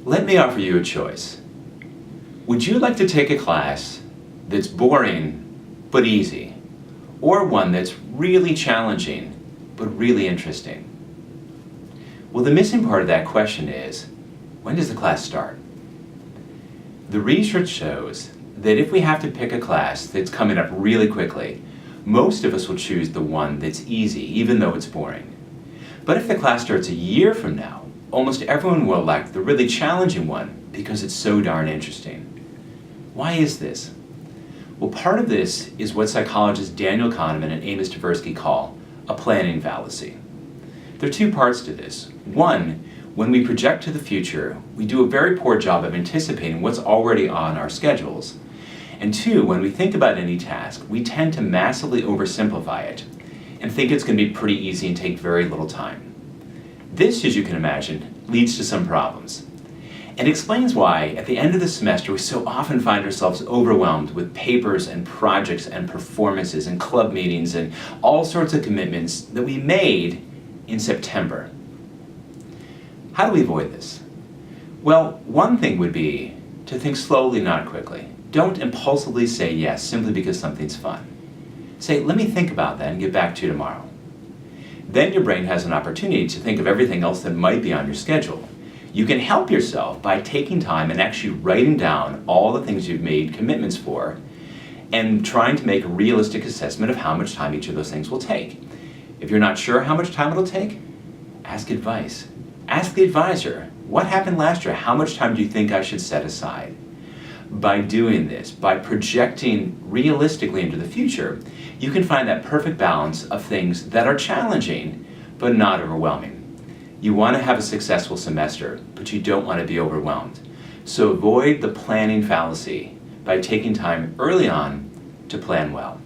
Let me offer you a choice. Would you like to take a class that's boring but easy, or one that's really challenging but really interesting? Well, the missing part of that question is, when does the class start? The research shows that if we have to pick a class that's coming up really quickly, most of us will choose the one that's easy, even though it's boring. But if the class starts a year from now, almost everyone will elect the really challenging one because it's so darn interesting. Why is this? Well, part of this is what psychologists Daniel Kahneman and Amos Tversky call a planning fallacy. There are two parts to this. One, when we project to the future, we do a very poor job of anticipating what's already on our schedules. And two, when we think about any task, we tend to massively oversimplify it and think it's going to be pretty easy and take very little time. This, as you can imagine, leads to some problems. It explains why, at the end of the semester, we so often find ourselves overwhelmed with papers and projects and performances and club meetings and all sorts of commitments that we made in September. How do we avoid this? Well, one thing would be to think slowly, not quickly. Don't impulsively say yes simply because something's fun. Say, let me think about that and get back to you tomorrow. Then your brain has an opportunity to think of everything else that might be on your schedule. You can help yourself by taking time and actually writing down all the things you've made commitments for and trying to make a realistic assessment of how much time each of those things will take. If you're not sure how much time it'll take, ask advice. Ask the advisor, what happened last year? How much time do you think I should set aside? By doing this, by projecting realistically into the future, you can find that perfect balance of things that are challenging but not overwhelming. You want to have a successful semester, but you don't want to be overwhelmed. So avoid the planning fallacy by taking time early on to plan well.